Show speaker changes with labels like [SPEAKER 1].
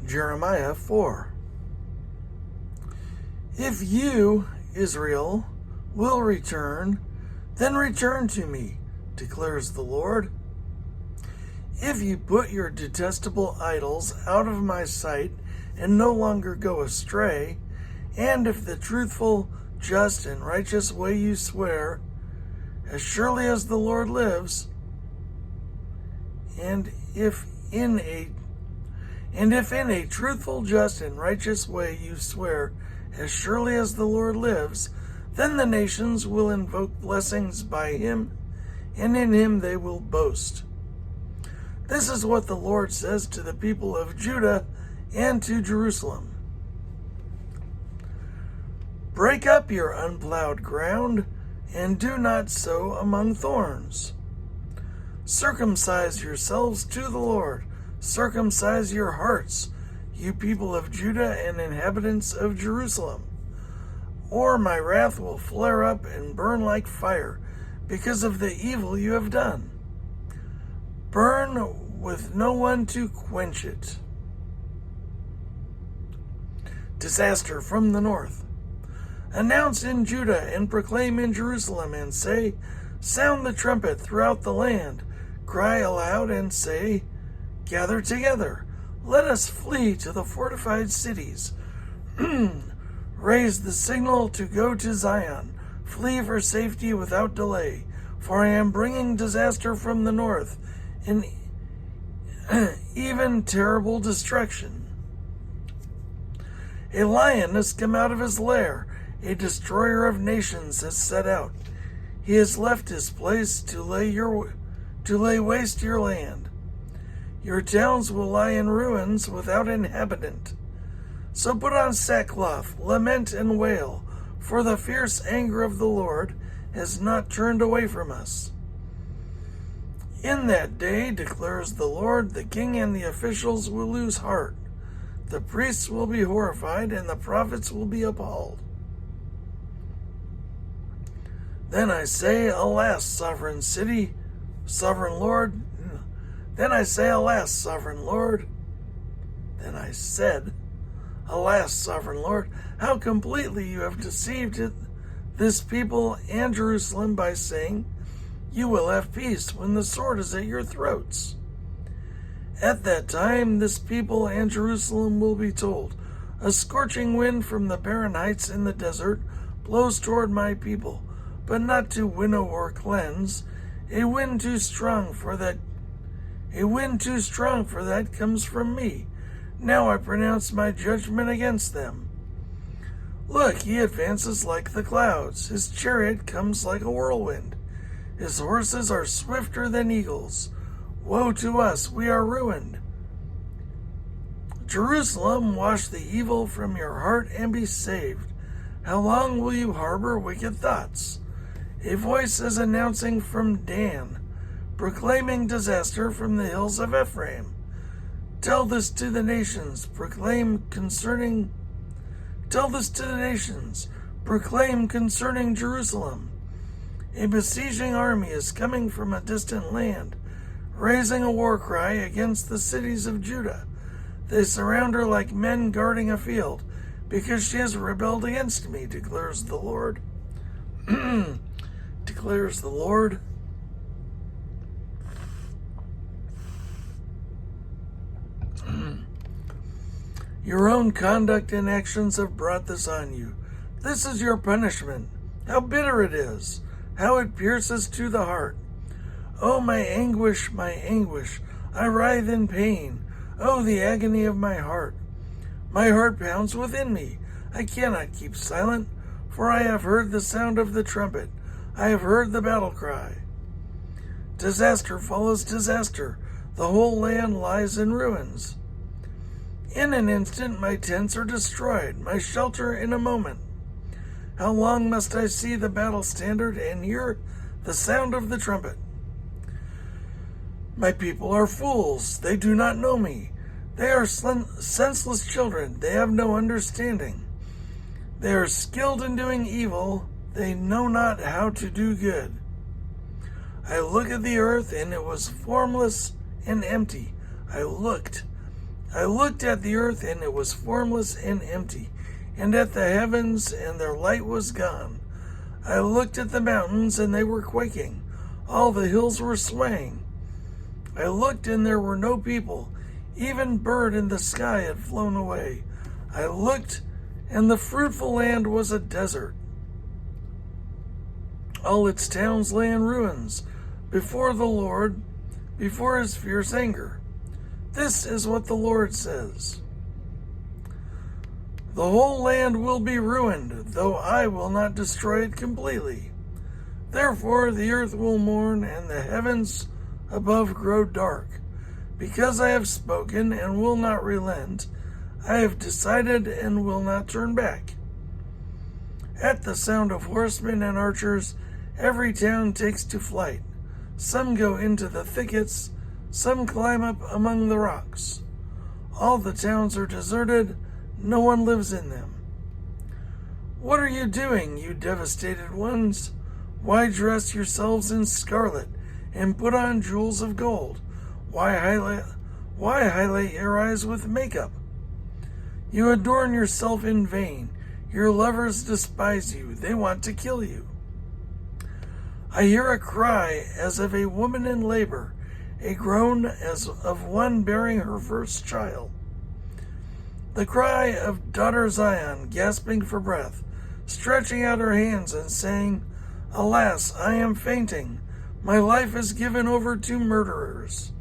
[SPEAKER 1] Jeremiah 4. If you, Israel, will return, then return to me, declares the Lord. If you put your detestable idols out of my sight and no longer go astray, and if the truthful, just, and righteous way you swear, as surely as the Lord lives, and if in a truthful, just, and righteous way you swear, as surely as the Lord lives, then the nations will invoke blessings by him, and in him they will boast. This is what the Lord says to the people of Judah and to Jerusalem. Break up your unplowed ground, and do not sow among thorns. Circumcise yourselves to the Lord. Circumcise your hearts, you people of Judah and inhabitants of Jerusalem. Or my wrath will flare up and burn like fire because of the evil you have done. Burn with no one to quench it. Disaster from the north. Announce in Judah and proclaim in Jerusalem and say, sound the trumpet throughout the land. Cry aloud and say, gather together. Let us flee to the fortified cities. Raise the signal to go to Zion. Flee for safety without delay. For I am bringing disaster from the north, and even terrible destruction. A lion has come out of his lair. A destroyer of nations has set out. He has left his place to lay waste your land. Your towns will lie in ruins without inhabitant. So put on sackcloth, lament and wail, for the fierce anger of the Lord has not turned away from us. In that day, declares the Lord, the king and the officials will lose heart. The priests will be horrified, and the prophets will be appalled. Then I say, alas, sovereign city, sovereign Lord. Then I say, alas, sovereign Lord. Then I said, alas, sovereign Lord, how completely you have deceived this people and Jerusalem by saying, you will have peace when the sword is at your throats. At that time, this people and Jerusalem will be told, a scorching wind from the barren heights in the desert blows toward my people, but not to winnow or cleanse. A wind too strong for that comes from me. Now I pronounce my judgment against them. Look, he advances like the clouds. His chariot comes like a whirlwind. His horses are swifter than eagles. Woe to us, we are ruined. Jerusalem, wash the evil from your heart and be saved. How long will you harbor wicked thoughts? A voice is announcing from Dan, proclaiming disaster from the hills of Ephraim. Tell this to the nations, proclaim concerning Jerusalem. A besieging army is coming from a distant land, raising a war cry against the cities of Judah. They surround her like men guarding a field, because she has rebelled against me, declares the Lord. Declares the Lord. Your own conduct and actions have brought this on you. This is your punishment. How bitter it is. How it pierces to the heart. Oh, my anguish, I writhe in pain. Oh, the agony of my heart. My heart pounds within me. I cannot keep silent, for I have heard the sound of the trumpet. I have heard the battle cry. Disaster follows disaster. The whole land lies in ruins. In an instant my tents are destroyed, my shelter in a moment. How long must I see the battle standard and hear the sound of the trumpet? My people are fools, they do not know me. They are senseless children, they have no understanding. They are skilled in doing evil, they know not how to do good. I looked at the earth, and it was formless and empty. I looked, I looked at the earth, and it was formless and empty, and at the heavens, and their light was gone. I looked at the mountains, and they were quaking. All the hills were swaying. I looked, and there were no people. Even bird in the sky had flown away. I looked, and the fruitful land was a desert. All its towns lay in ruins before the Lord, before his fierce anger. This is what the Lord says. The whole land will be ruined, though I will not destroy it completely. Therefore the earth will mourn, and the heavens above grow dark. Because I have spoken and will not relent, I have decided and will not turn back. At the sound of horsemen and archers, every town takes to flight. Some go into the thickets, some climb up among the rocks. All the towns are deserted, no one lives in them. What are you doing, you devastated ones? Why dress yourselves in scarlet and put on jewels of gold? Why highlight your eyes with makeup? You adorn yourself in vain. Your lovers despise you. They want to kill you. I hear a cry as of a woman in labor, a groan as of one bearing her first child. The cry of daughter Zion, gasping for breath, stretching out her hands and saying, Alas, I am fainting. My life is given over to murderers.